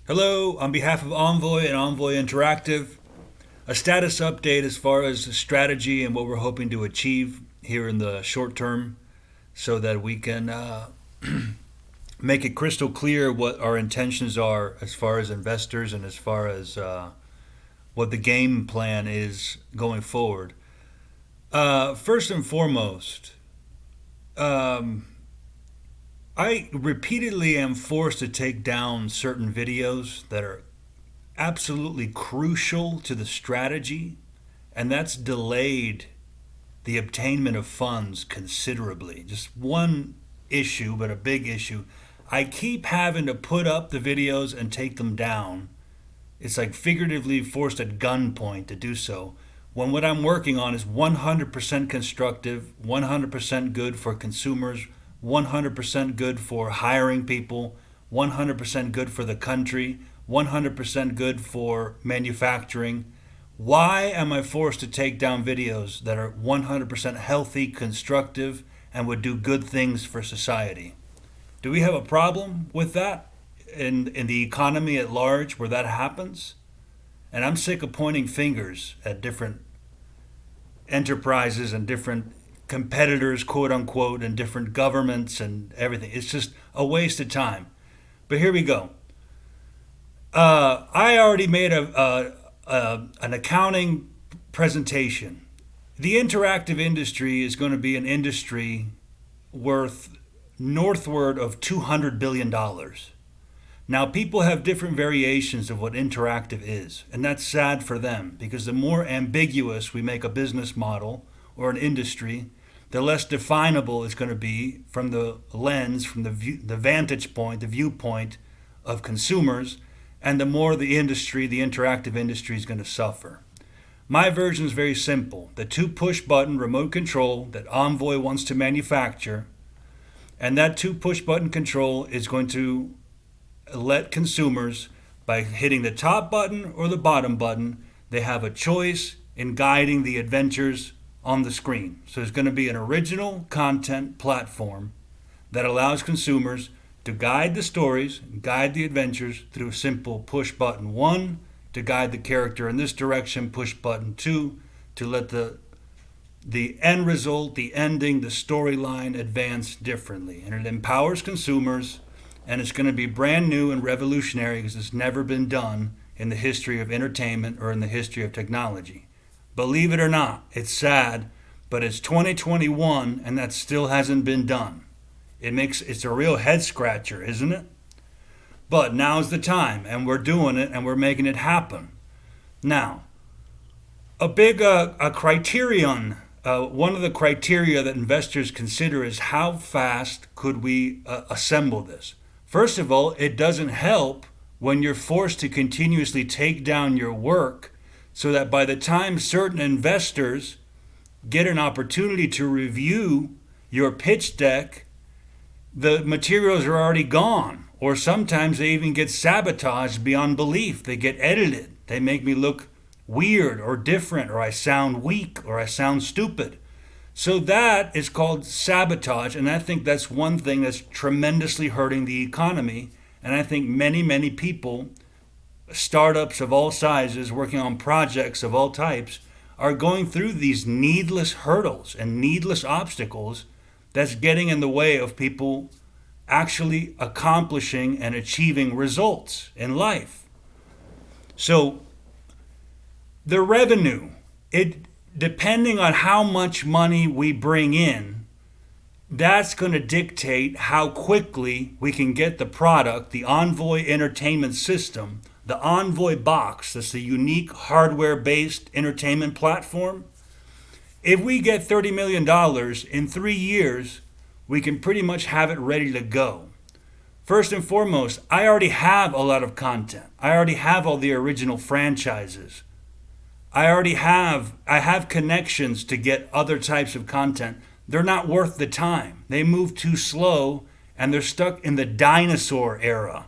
Hello, on behalf of Onvoi and Onvoi Interactive, a status update as far as the strategy and what we're hoping to achieve here in the short term so that we can make it crystal clear what our intentions are as far as investors and as far as what the game plan is going forward. First and foremost, um, I repeatedly am forced to take down certain videos that are absolutely crucial to the strategy, and that's delayed the obtainment of funds considerably. Just one issue, but a big issue. I keep having to put up the videos and take them down. It's like figuratively forced at gunpoint to do so. When what I'm working on is 100% constructive, 100% good for consumers, 100% good for hiring people, 100% good for the country, 100% good for manufacturing. Why am I forced to take down videos that are 100% healthy, constructive, and would do good things for society? Do we have a problem with that in the economy at large where that happens? And I'm sick of pointing fingers at different enterprises and different competitors, quote unquote, and different governments and everything. It's just a waste of time. But here we go. I already made an accounting presentation. The interactive industry is going to be an industry worth northward of $200 billion. Now, people have different variations of what interactive is, and that's sad for them because the more ambiguous we make a business model or an industry, the less definable it's going to be from the lens, from the vantage point, the viewpoint of consumers, and the more the industry, the interactive industry, is going to suffer. My version is very simple. The two push button remote control that Onvoi wants to manufacture, and that two push button control is going to let consumers, by hitting the top button or the bottom button, they have a choice in guiding the adventures on the screen. So there's going to be an original content platform that allows consumers to guide the stories, guide the adventures through a simple push button 1 to guide the character in this direction, push button 2 to let the end result, the ending, the storyline advance differently. And it empowers consumers, and it's going to be brand new and revolutionary because it's never been done in the history of entertainment or in the history of technology. Believe it or not, it's sad, but it's 2021 and that still hasn't been done. It's a real head scratcher, isn't it? But now's the time, and we're doing it, and we're making it happen. Now, a big criterion, one of the criteria that investors consider is how fast could we assemble this. First of all, it doesn't help when you're forced to continuously take down your work so that by the time certain investors get an opportunity to review your pitch deck, the materials are already gone. Or sometimes they even get sabotaged beyond belief. They get edited. They make me look weird or different, or I sound weak, or I sound stupid. So that is called sabotage, and I think that's one thing that's tremendously hurting the economy. And I think many, many people, startups of all sizes, working on projects of all types, are going through these needless hurdles and needless obstacles that's getting in the way of people actually accomplishing and achieving results in life. So the revenue, depending on how much money we bring in, that's going to dictate how quickly we can get the product, the Onvoi Entertainment System, the Onvoi box, that's the unique hardware-based entertainment platform. If we get $30 million in 3 years, we can pretty much have it ready to go. First and foremost, I already have a lot of content. I already have all the original franchises. I have connections to get other types of content. They're not worth the time. They move too slow, and they're stuck in the dinosaur era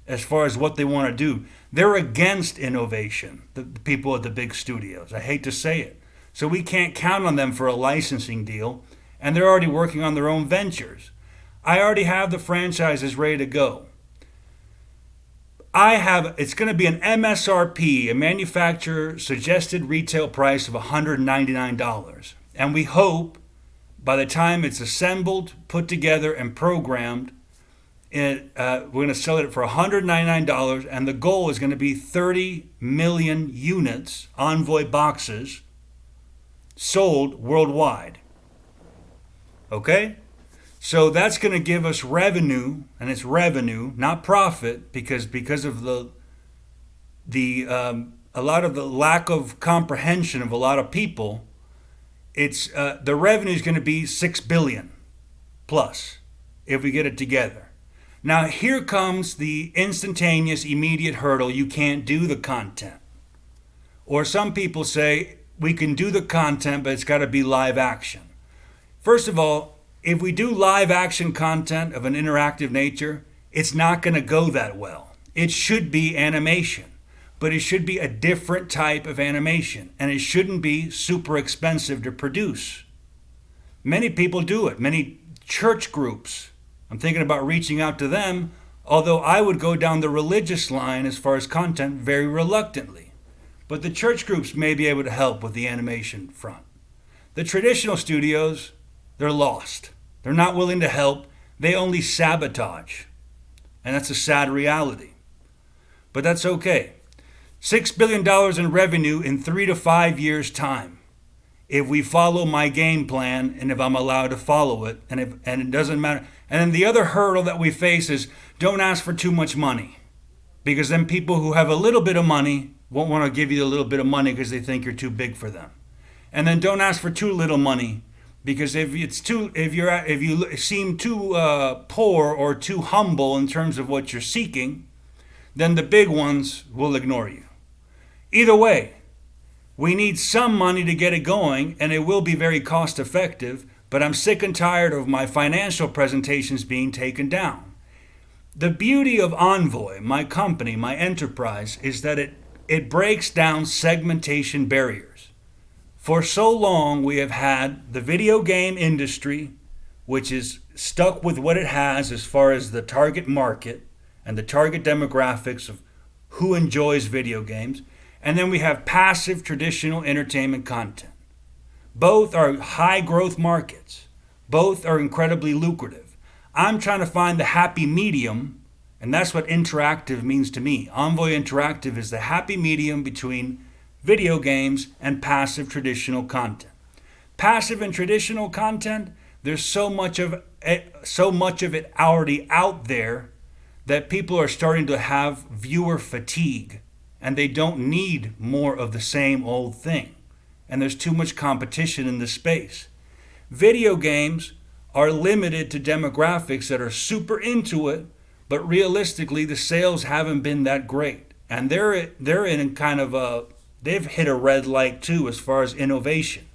as far as what they want to do. They're against innovation, the people at the big studios. I hate to say it. So we can't count on them for a licensing deal, and they're already working on their own ventures. I already have the franchises ready to go. It's going to be an MSRP, a manufacturer suggested retail price of $199. And we hope by the time it's assembled, put together, and programmed, we're going to sell it for $199. And the goal is going to be 30 million units, Onvoi boxes, sold worldwide. Okay? So that's going to give us revenue, and it's revenue, not profit, because of a lot of the lack of comprehension of a lot of people. It's the revenue is going to be $6 billion plus if we get it together. Now here comes the instantaneous, immediate hurdle: you can't do the content. Or some people say we can do the content, but it's got to be live action. First of all, if we do live action content of an interactive nature, it's not going to go that well. It should be animation, but it should be a different type of animation, and it shouldn't be super expensive to produce. Many people do it, many church groups. I'm thinking about reaching out to them, although I would go down the religious line as far as content very reluctantly. But the church groups may be able to help with the animation front. The traditional studios, they're lost. They're not willing to help. They only sabotage. And that's a sad reality. But that's okay. $6 billion in revenue in 3 to 5 years' time. If we follow my game plan, and if I'm allowed to follow it, and it doesn't matter. And then the other hurdle that we face is don't ask for too much money. Because then people who have a little bit of money won't want to give you a little bit of money because they think you're too big for them. And then don't ask for too little money, because if you seem too poor or too humble in terms of what you're seeking, then the big ones will ignore you. Either way, we need some money to get it going, and it will be very cost effective, but I'm sick and tired of my financial presentations being taken down. The beauty of Onvoi, my company, my enterprise, is that it breaks down segmentation barriers. For so long, we have had the video game industry, which is stuck with what it has as far as the target market and the target demographics of who enjoys video games. And then we have passive traditional entertainment content. Both are high growth markets. Both are incredibly lucrative. I'm trying to find the happy medium, and that's what interactive means to me. Onvoi Interactive is the happy medium between video games and passive traditional content. Passive and traditional content, there's so much of it already out there that people are starting to have viewer fatigue, and they don't need more of the same old thing. And there's too much competition in the space. Video games are limited to demographics that are super into it, but realistically the sales haven't been that great. And they're in kind of they've hit a red light too as far as innovation.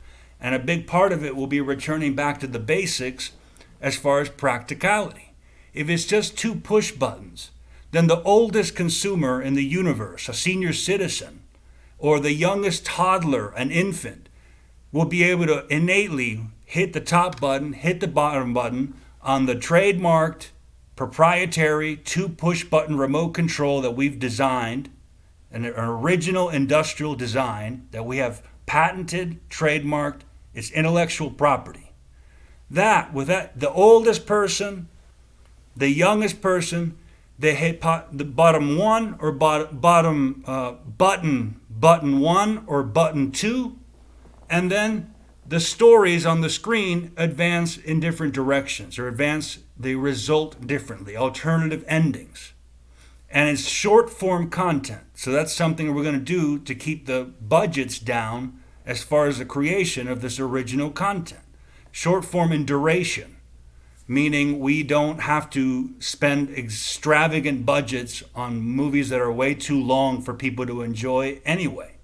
And a big part of it will be returning back to the basics as far as practicality. If it's just 2 push buttons, then the oldest consumer in the universe, a senior citizen, or the youngest toddler, an infant, will be able to innately hit the top button, hit the bottom button on the trademarked, proprietary 2 push button remote control that we've designed, an original industrial design that we have patented, trademarked, it's intellectual property. The oldest person, the youngest person, they hit the bottom 1 or button 1 or button 2, and then the stories on the screen advance in different directions, or they result differently, alternative endings. And it's short form content. So that's something we're going to do to keep the budgets down as far as the creation of this original content. Short form in duration, meaning we don't have to spend extravagant budgets on movies that are way too long for people to enjoy anyway.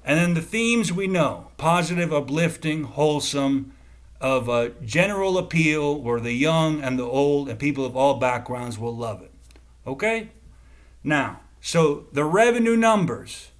And then the themes we know: positive, uplifting, wholesome, of a general appeal where the young and the old and people of all backgrounds will love it. Okay? Now, so the revenue numbers.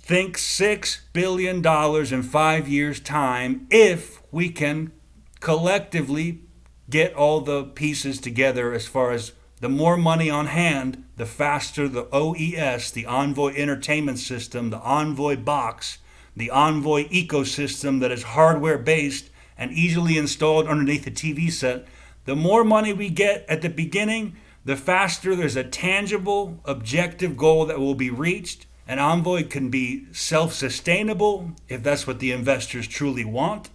Think $6 billion in 5 years' time if we can collectively get all the pieces together as far as the more money on hand, the faster the OES, the Onvoi Entertainment System, the Onvoi box, the Onvoi ecosystem that is hardware based and easily installed underneath the TV set, the more money we get at the beginning, the faster there's a tangible, objective goal that will be reached. And Onvoi can be self-sustainable if that's what the investors truly want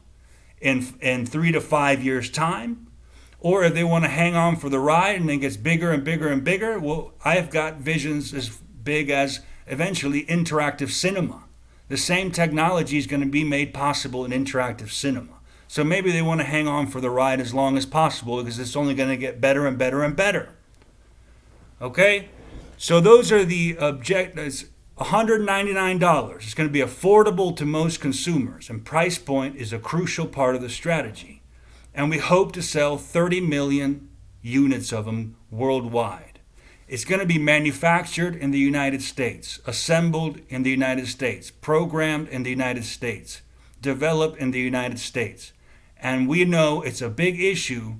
in 3 to 5 years' time. Or if they want to hang on for the ride and it gets bigger and bigger and bigger, well, I've got visions as big as eventually interactive cinema. The same technology is going to be made possible in interactive cinema. So maybe they want to hang on for the ride as long as possible because it's only going to get better and better and better. Okay? So those are the objectives. $199. It's going to be affordable to most consumers, and price point is a crucial part of the strategy. And we hope to sell 30 million units of them worldwide. It's going to be manufactured in the United States, assembled in the United States, programmed in the United States, developed in the United States. And we know it's a big issue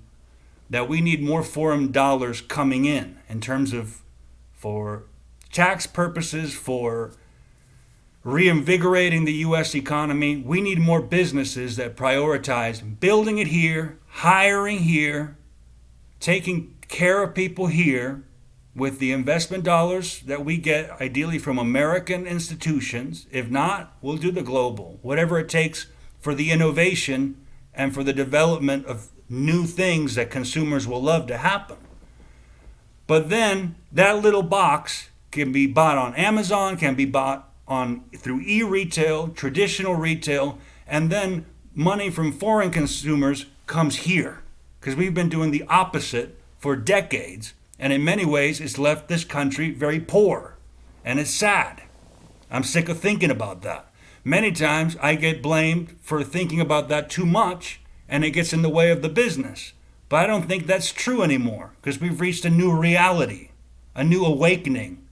that we need more foreign dollars coming in terms of for tax purposes, for reinvigorating the U.S. economy. We need more businesses that prioritize building it here, hiring here, taking care of people here with the investment dollars that we get ideally from American institutions. If not, we'll do the global, whatever it takes for the innovation and for the development of new things that consumers will love to happen. But then that little box can be bought on Amazon, can be bought on through e-retail, traditional retail, and then money from foreign consumers comes here. Because we've been doing the opposite for decades, and in many ways it's left this country very poor. And it's sad. I'm sick of thinking about that. Many times I get blamed for thinking about that too much, and it gets in the way of the business. But I don't think that's true anymore, because we've reached a new reality, a new awakening.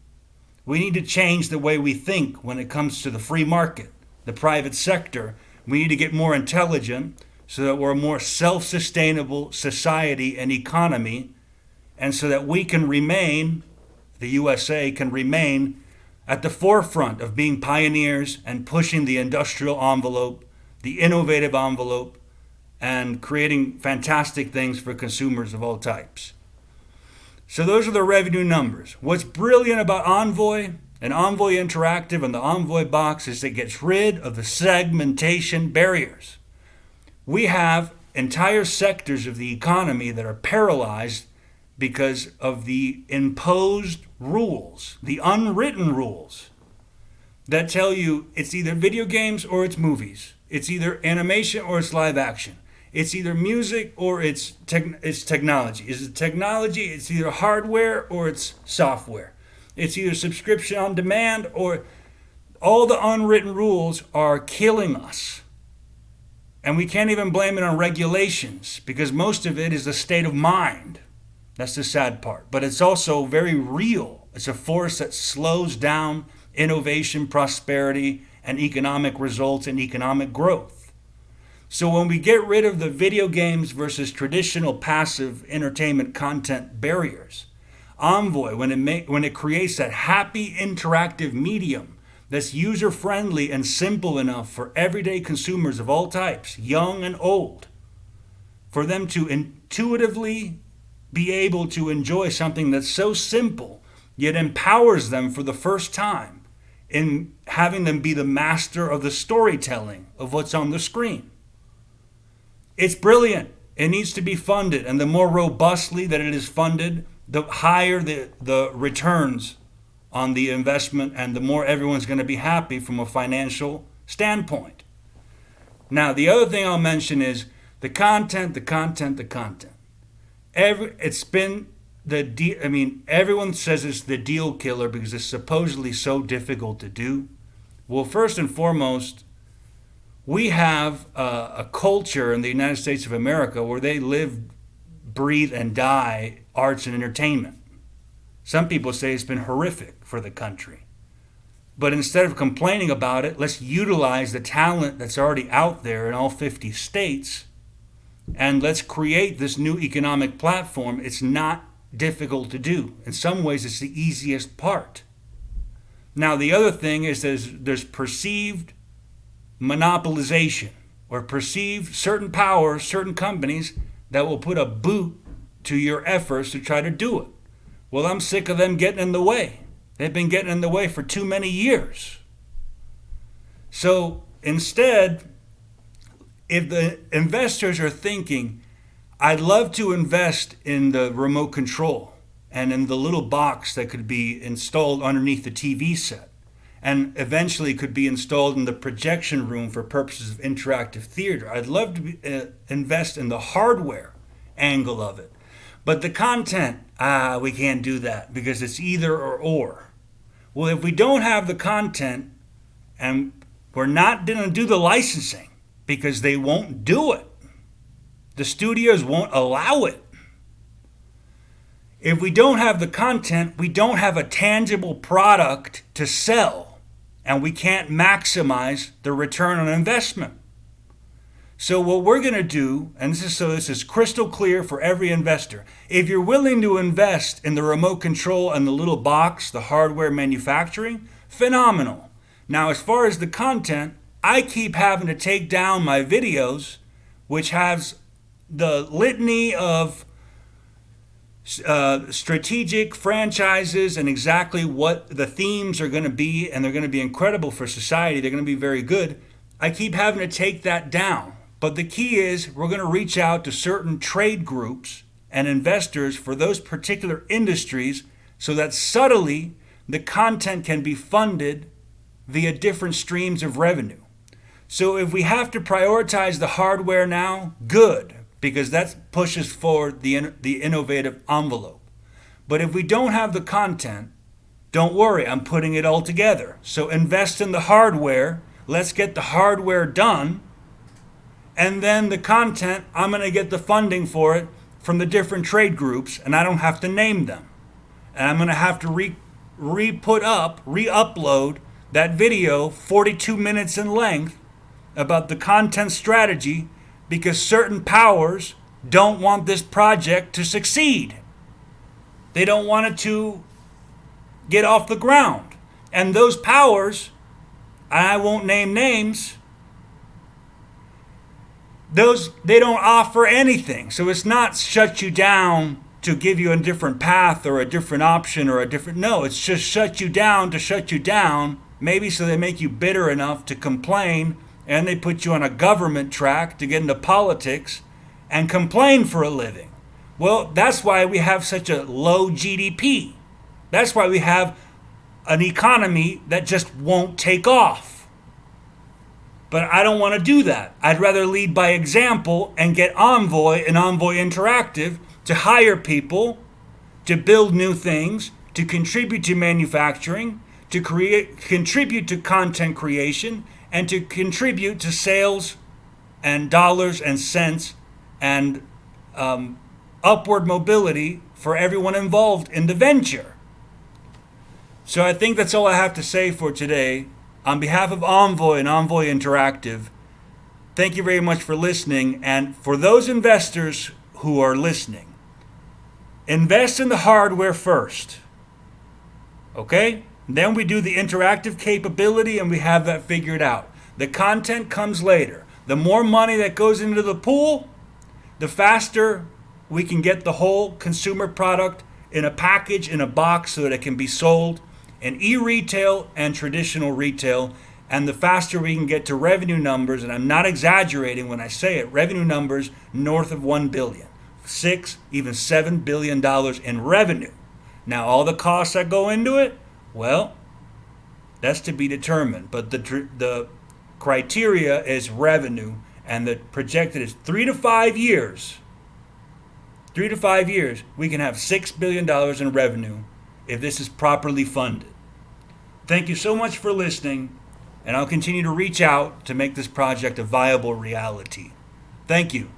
We need to change the way we think when it comes to the free market, the private sector. We need to get more intelligent so that we're a more self-sustainable society and economy, and so that we can remain, the USA can remain at the forefront of being pioneers and pushing the industrial envelope, the innovative envelope, and creating fantastic things for consumers of all types. So those are the revenue numbers. What's brilliant about Onvoi and Onvoi Interactive and the Onvoi box is it gets rid of the segmentation barriers. We have entire sectors of the economy that are paralyzed because of the imposed rules, the unwritten rules that tell you it's either video games or it's movies. It's either animation or it's live action. It's either music or it's technology. Is it technology? It's either hardware or it's software. It's either subscription on demand or all the unwritten rules are killing us. And we can't even blame it on regulations because most of it is a state of mind. That's the sad part. But it's also very real. It's a force that slows down innovation, prosperity, and economic results and economic growth. So when we get rid of the video games versus traditional passive entertainment content barriers, Onvoi, when it creates that happy interactive medium that's user-friendly and simple enough for everyday consumers of all types, young and old, for them to intuitively be able to enjoy something that's so simple, yet empowers them for the first time in having them be the master of the storytelling of what's on the screen. It's brilliant. It needs to be funded, and the more robustly that it is funded, the higher the returns on the investment, and the more everyone's going to be happy from a financial standpoint. Now, the other thing I'll mention is the content. Everyone says it's the deal killer because it's supposedly so difficult to do. Well, first and foremost, we have a culture in the United States of America where they live, breathe, and die arts and entertainment. Some people say it's been horrific for the country. But instead of complaining about it, let's utilize the talent that's already out there in all 50 states, and let's create this new economic platform. It's not difficult to do. In some ways, it's the easiest part. Now, the other thing is there's perceived monopolization, or perceived certain powers, certain companies that will put a boot to your efforts to try to do it. Well, I'm sick of them getting in the way. They've been getting in the way for too many years. So instead, if the investors are thinking, I'd love to invest in the remote control and in the little box that could be installed underneath the TV set, and eventually could be installed in the projection room for purposes of interactive theater. I'd love to invest in the hardware angle of it. But the content, we can't do that because it's either or. Well, if we don't have the content, and we're not going to do the licensing because they won't do it. The studios won't allow it. If we don't have the content, we don't have a tangible product to sell. And we can't maximize the return on investment. So what we're going to do, and this is crystal clear for every investor, if you're willing to invest in the remote control and the little box, the hardware manufacturing, phenomenal. Now, as far as the content, I keep having to take down my videos, which has the litany of strategic franchises and exactly what the themes are going to be, and they're going to be incredible for society. They're going to be very good. I keep having to take that down. But the key is we're going to reach out to certain trade groups and investors for those particular industries so that subtly the content can be funded via different streams of revenue. So if we have to prioritize the hardware now, good, because that pushes forward the innovative envelope. But if we don't have the content, don't worry, I'm putting it all together. So invest in the hardware, let's get the hardware done, and then the content, I'm going to get the funding for it from the different trade groups, and I don't have to name them. And I'm going to have to re-upload that video, 42 minutes in length, about the content strategy, because certain powers don't want this project to succeed. They don't want it to get off the ground. And those powers, I won't name names, they don't offer anything. So it's not shut you down to give you a different path or a different option or no, it's just shut you down to shut you down, maybe so they make you bitter enough to complain, and they put you on a government track to get into politics and complain for a living. Well, that's why we have such a low GDP. That's why we have an economy that just won't take off. But I don't want to do that. I'd rather lead by example and get Onvoi and Onvoi Interactive to hire people, to build new things, to contribute to manufacturing, to contribute to content creation, and to contribute to sales and dollars and cents and upward mobility for everyone involved in the venture. So I think that's all I have to say for today. On behalf of Onvoi and Onvoi Interactive, thank you very much for listening. And for those investors who are listening, invest in the hardware first. Okay? Then we do the interactive capability and we have that figured out. The content comes later. The more money that goes into the pool, the faster we can get the whole consumer product in a package, in a box, so that it can be sold in e-retail and traditional retail. And the faster we can get to revenue numbers, and I'm not exaggerating when I say it, revenue numbers north of $1 billion, $6, even $7 billion in revenue. Now, all the costs that go into it, well, that's to be determined. But the criteria is revenue, and the projected is 3 to 5 years. 3 to 5 years, we can have $6 billion in revenue if this is properly funded. Thank you so much for listening, and I'll continue to reach out to make this project a viable reality. Thank you.